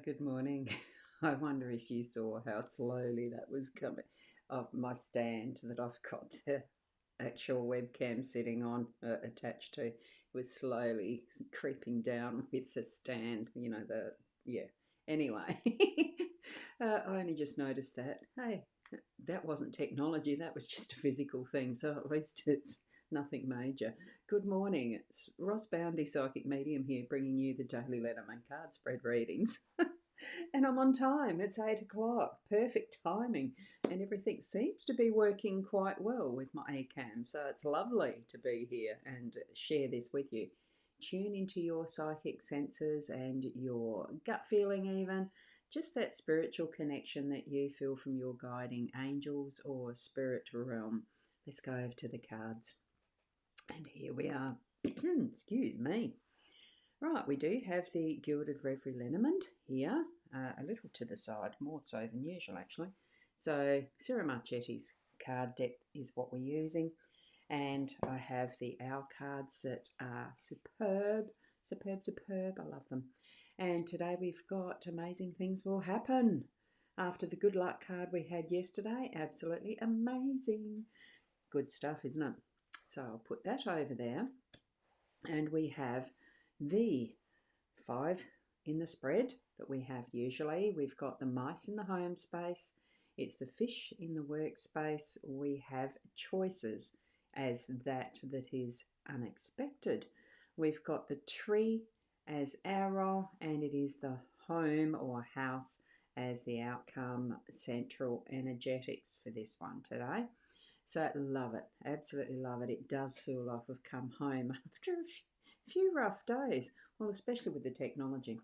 Good morning. I wonder if you saw how slowly that was coming off my stand that I've got the actual webcam sitting on attached to. It was slowly creeping down with the stand, yeah. Anyway, I only just noticed that. Hey, that wasn't technology, that was just a physical thing, so at least it's nothing major. Good morning, it's Boundy, Psychic Medium here, bringing you the daily Lenormand card spread readings. And I'm on time, it's 8 o'clock, perfect timing, and everything seems to be working quite well with my ACAM, so it's lovely to be here and share this with you. Tune into your psychic senses and your gut feeling, even just that spiritual connection that you feel from your guiding angels or spirit realm. Let's go over to the cards. And here we are. Excuse me. Right, we do have the Gilded Reverie Lenormand here, a little to the side, more so than usual actually. So Sarah Marchetti's card deck is what we're using. And I have the Owl cards that are superb, superb, superb. I love them. And today we've got Amazing Things Will Happen. After the good luck card we had yesterday, absolutely amazing. Good stuff, isn't it? So I'll put that over there. And we have the 5 in the spread that we have usually. We've got the mice in the home space. It's the fish in the workspace. We have choices as that is unexpected. We've got the tree as our role, and it is the home or house as the outcome, central energetics for this one today. So love it, absolutely love it. It does feel like we've come home after a few rough days, well, especially with the technology.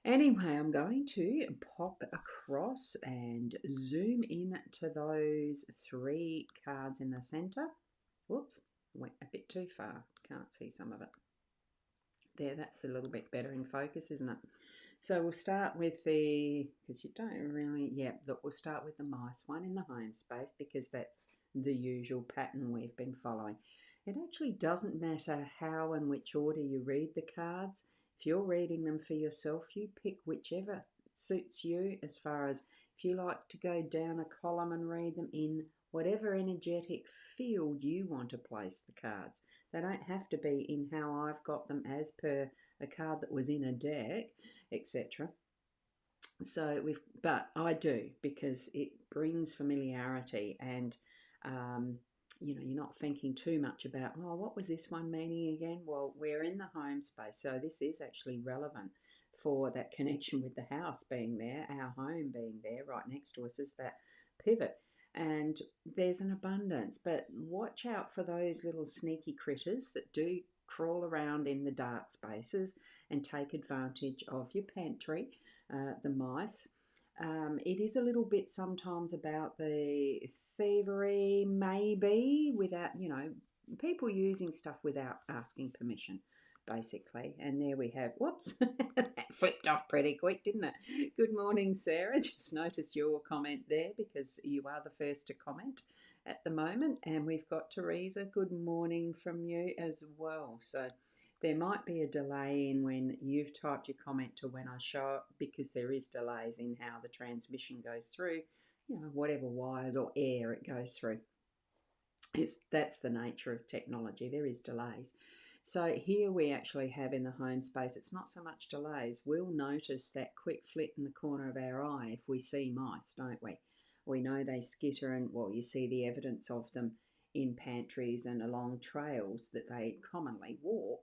Anyway, I'm going to pop across and zoom in to those 3 cards in the centre. Whoops, went a bit too far. Can't see some of it. There, that's a little bit better in focus, isn't it? So we'll start with because you don't really, we'll start with the mice one in the home space because that's the usual pattern we've been following. It actually doesn't matter how and which order you read the cards. If you're reading them for yourself, you pick whichever suits you, as far as if you like to go down a column and read them in whatever energetic field you want to place the cards. They don't have to be in how I've got them as per a card that was in a deck, etc. But I do, because it brings familiarity, and you're not thinking too much about, oh, what was this one meaning again? Well, we're in the home space, so this is actually relevant for that connection with the house being there, our home being there right next to us is that pivot. And there's an abundance, but watch out for those little sneaky critters that do crawl around in the dark spaces and take advantage of your pantry, the mice. It is a little bit sometimes about the thievery, maybe, without, people using stuff without asking permission, basically. And there we have, whoops, that flipped off pretty quick, didn't it? Good morning, Sarah. Just noticed your comment there because you are the first to comment at the moment. And we've got Teresa, good morning from you as well. So there might be a delay in when you've typed your comment to when I show it, because there is delays in how the transmission goes through, whatever wires or air it goes through. That's the nature of technology. There is delays. So here we actually have in the home space, it's not so much delays. We'll notice that quick flit in the corner of our eye if we see mice, don't we? We know they skitter, and, well, you see the evidence of them in pantries and along trails that they commonly walk.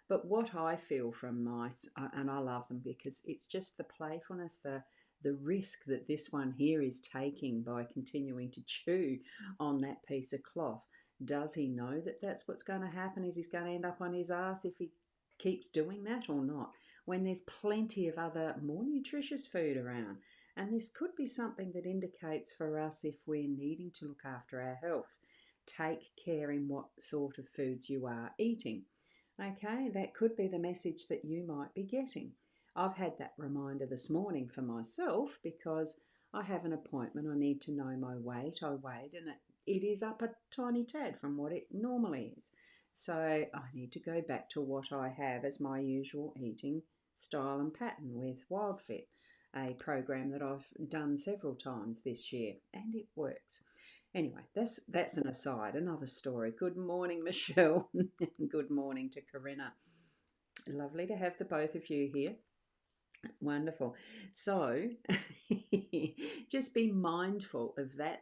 But what I feel from mice, and I love them because it's just the playfulness, the risk that this one here is taking by continuing to chew on that piece of cloth. Does he know that that's what's going to happen? Is he going to end up on his ass if he keeps doing that or not? When there's plenty of other more nutritious food around. And this could be something that indicates for us if we're needing to look after our health. Take care in what sort of foods you are eating. Okay, that could be the message that you might be getting. I've had that reminder this morning for myself because I have an appointment. I need to know my weight. I weighed and it is up a tiny tad from what it normally is. So I need to go back to what I have as my usual eating style and pattern with WildFit, a program that I've done several times this year, and it works. Anyway, that's an aside, another story. Good morning, Michelle. Good morning to Corinna. Lovely to have the both of you here. Wonderful. So, just be mindful of that,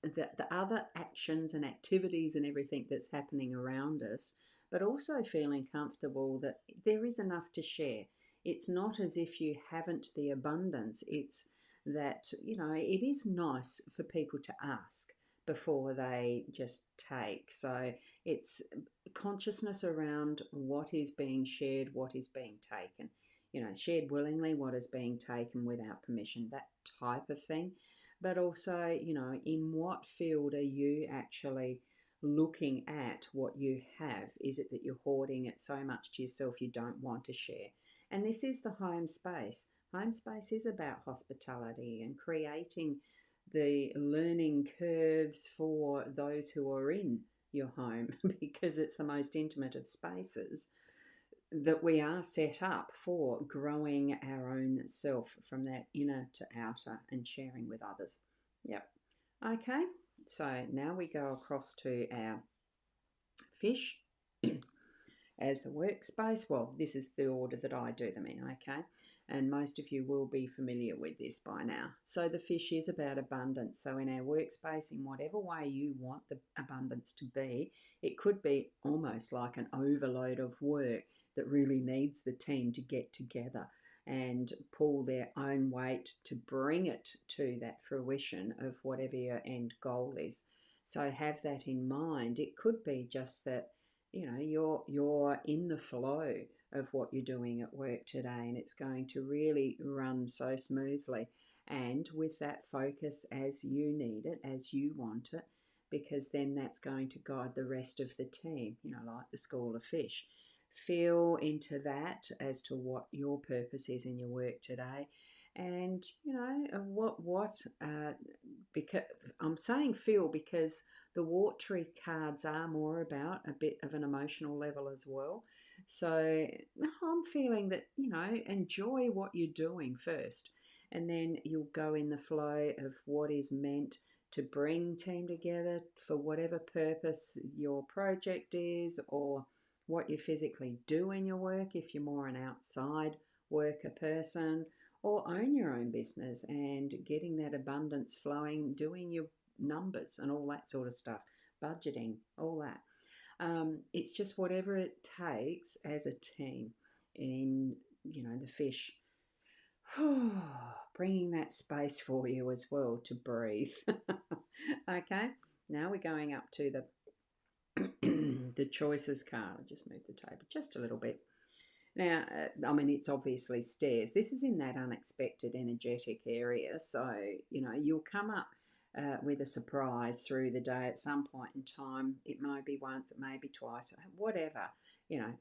the other actions and activities and everything that's happening around us, but also feeling comfortable that there is enough to share. It's not as if you haven't the abundance, it's that, it is nice for people to ask before they just take. So, it's consciousness around what is being shared, what is being taken. Shared willingly, what is being taken without permission, that type of thing. But also, in what field are you actually looking at what you have? Is it that you're hoarding it so much to yourself you don't want to share? And this is the home space. Home space is about hospitality and creating the learning curves for those who are in your home because it's the most intimate of spaces that we are set up for growing our own self from that inner to outer and sharing with others. Yep. Okay. So now we go across to our fish as the workspace. Well, this is the order that I do them in, okay? And most of you will be familiar with this by now. So the fish is about abundance. So in our workspace, in whatever way you want the abundance to be, it could be almost like an overload of work that really needs the team to get together and pull their own weight to bring it to that fruition of whatever your end goal is. So have that in mind. It could be just that you're in the flow of what you're doing at work today, and it's going to really run so smoothly and with that focus as you need it, as you want it, because then that's going to guide the rest of the team, like the school of fish. Feel into that as to what your purpose is in your work today. And because I'm saying feel because the watery cards are more about a bit of an emotional level as well. So I'm feeling that, enjoy what you're doing first. And then you'll go in the flow of what is meant to bring team together for whatever purpose your project is or what you physically do in your work if you're more an outside worker person, or own your own business and getting that abundance flowing, doing your numbers and all that sort of stuff, budgeting, all that. It's just whatever it takes as a team in, the fish. Bringing that space for you as well to breathe. Okay, now we're going up to the choices card. I'll just move the table just a little bit. Now, it's obviously stairs. This is in that unexpected energetic area. So, you'll come up with a surprise through the day at some point in time. It may be once, it may be twice, whatever,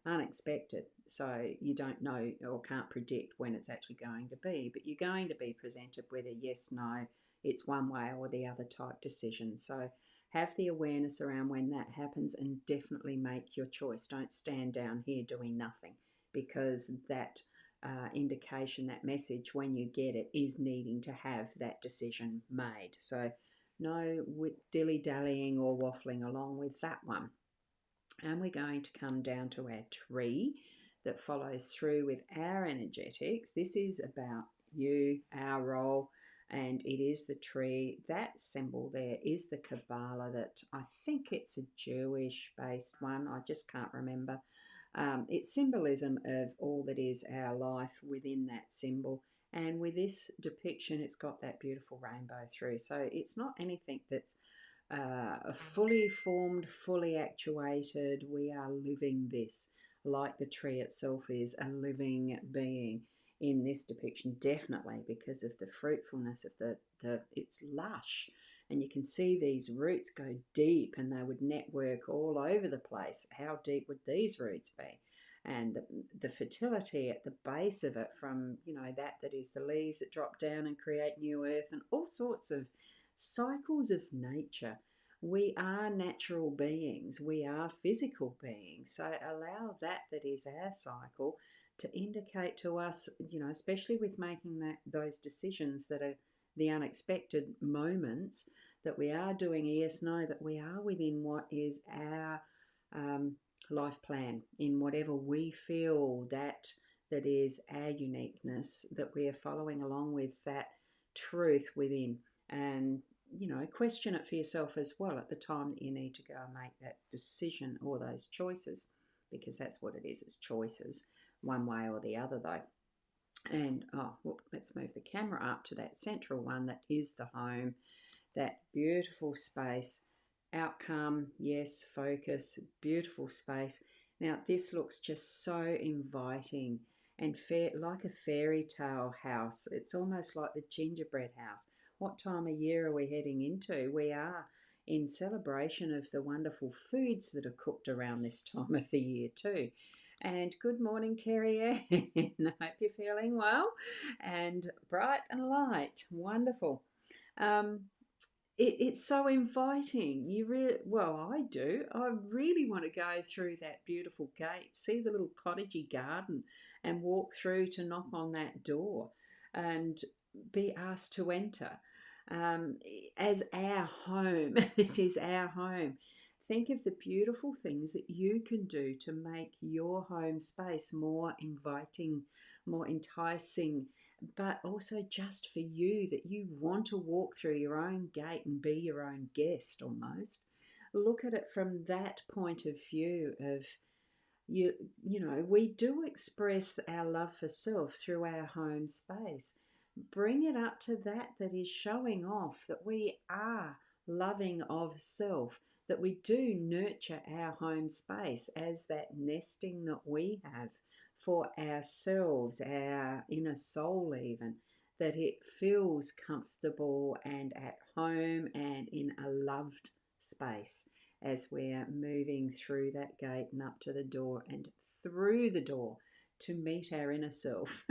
unexpected. So you don't know or can't predict when it's actually going to be, but you're going to be presented with a yes, no, it's one way or the other type decision. So have the awareness around when that happens and definitely make your choice. Don't stand down here doing nothing, because that indication, that message, when you get it, is needing to have that decision made. So no dilly-dallying or waffling along with that one. And we're going to come down to our tree that follows through with our energetics. This is about you, our role, and it is the tree. That symbol there is the Kabbalah, that I think it's a Jewish-based one. I just can't remember. It's symbolism of all that is our life within that symbol. And with this depiction, it's got that beautiful rainbow through. So it's not anything that's fully formed, fully actuated. We are living this, like the tree itself is a living being in this depiction, definitely because of the fruitfulness of it's lush. And you can see these roots go deep and they would network all over the place. How deep would these roots be? And the fertility at the base of it, from, that is the leaves that drop down and create new earth and all sorts of cycles of nature. We are natural beings. We are physical beings. So allow that is our cycle to indicate to us, especially with making those decisions that are the unexpected moments, that we are doing yes, no, that we are within what is our um, life plan, in whatever we feel that is our uniqueness, that we are following along with that truth within. And question it for yourself as well at the time that you need to go and make that decision or those choices, because that's what it is, it's choices, one way or the other though. And let's move the camera up to that central one that is the home, that beautiful space. Outcome, yes, focus, beautiful space. Now this looks just so inviting and like a fairy tale house. It's almost like the gingerbread house. What time of year are we heading into? We are in celebration of the wonderful foods that are cooked around this time of the year too. And good morning, Kerry Ann. I hope you're feeling well and bright and light. Wonderful. Um, it's so inviting. I do. I really want to go through that beautiful gate, see the little cottagey garden, and walk through to knock on that door, and be asked to enter as our home. This is our home. Think of the beautiful things that you can do to make your home space more inviting, more enticing, but also just for you, that you want to walk through your own gate and be your own guest almost. Look at it from that point of view of we do express our love for self through our home space. Bring it up to that is showing off that we are loving of self, that we do nurture our home space as that nesting that we have for ourselves, our inner soul, even, that it feels comfortable and at home and in a loved space as we're moving through that gate and up to the door and through the door to meet our inner self.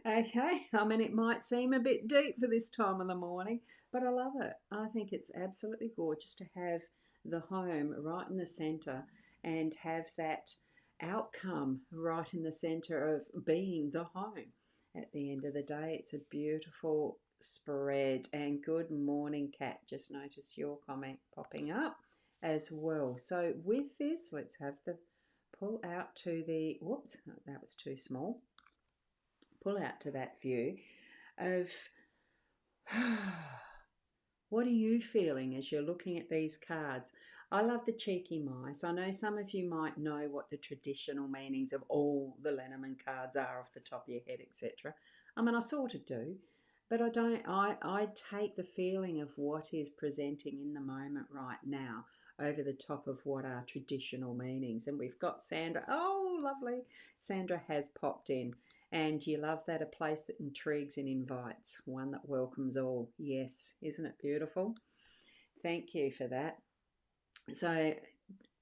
Okay, I mean, it might seem a bit deep for this time of the morning, but I love it. I think it's absolutely gorgeous to have the home right in the centre and have that outcome right in the centre of being the home. At the end of the day, it's a beautiful spread. And good morning, Kat. Just notice your comment popping up as well. So with this, let's have the pull out to the, whoops, that was too small. Pull out to that view of what are you feeling as you're looking at these cards. I love the cheeky mice. I know some of you might know what the traditional meanings of all the Lenormand cards are off the top of your head, etc. I mean, I sort of do, but I don't. I take the feeling of what is presenting in the moment right now over the top of what are traditional meanings. And we've got Sandra. Oh, lovely. Sandra has popped in. And you love that, a place that intrigues and invites, one that welcomes all. Yes, isn't it beautiful? Thank you for that. So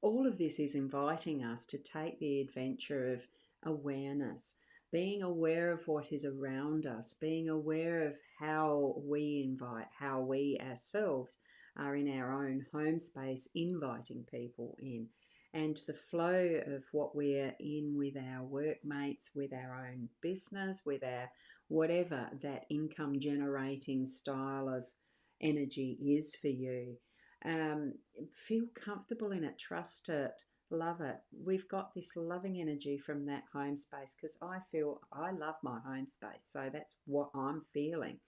all of this is inviting us to take the adventure of awareness, being aware of what is around us, being aware of how we invite, how we ourselves are in our own home space, inviting people in, and the flow of what we're in with our workmates, with our own business, with our whatever that income generating style of energy is for you. Feel comfortable in it, trust it, love it. We've got this loving energy from that home space, because I feel I love my home space, so that's what I'm feeling.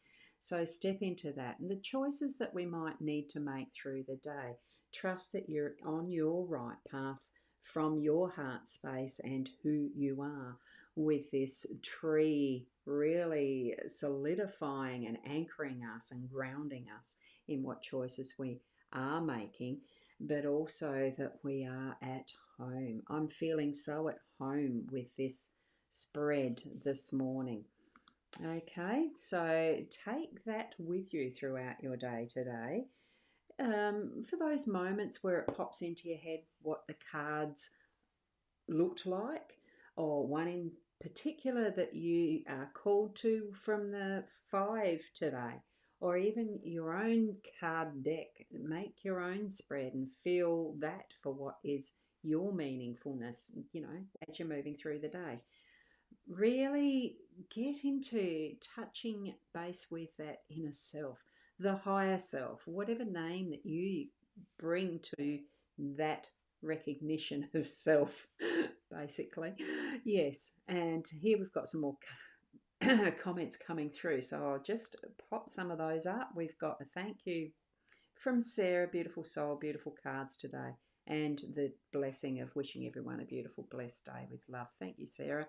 So step into that, and the choices that we might need to make through the day, trust that you're on your right path from your heart space and who you are, with this tree really solidifying and anchoring us and grounding us in what choices we are making, but also that we are at home. I'm feeling so at home with this spread this morning. Okay, so take that with you throughout your day today. For those moments where it pops into your head what the cards looked like, or one in particular that you are called to from the 5 today, or even your own card deck. Make your own spread and feel that for what is your meaningfulness, as you're moving through the day. really get into touching base with that inner self, the higher self, whatever name that you bring to that recognition of self, basically. Yes, and here we've got some more comments coming through, so I'll just pop some of those up. We've got a thank you from Sarah, beautiful soul, beautiful cards today, and the blessing of wishing everyone a beautiful, blessed day with love. Thank you, Sarah.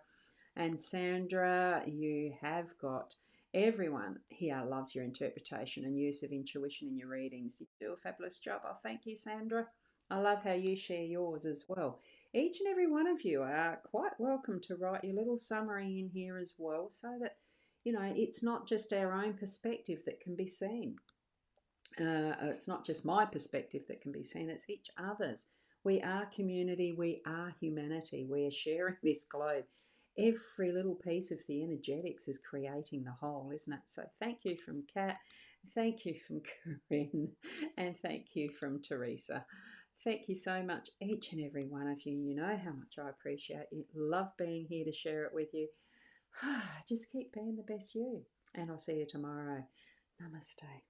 And Sandra, you have got everyone here loves your interpretation and use of intuition in your readings. You do a fabulous job. Oh, thank you, Sandra. I love how you share yours as well. Each and every one of you are quite welcome to write your little summary in here as well, so that it's not just our own perspective that can be seen. It's not just my perspective that can be seen, it's each other's. We are community, we are humanity, we are sharing this globe. Every little piece of the energetics is creating the whole, isn't it? So thank you from Kat, thank you from Corinne, and thank you from Teresa. Thank you so much, each and every one of you. You know how much I appreciate you. Love being here to share it with you. Just keep being the best you. And I'll see you tomorrow. Namaste.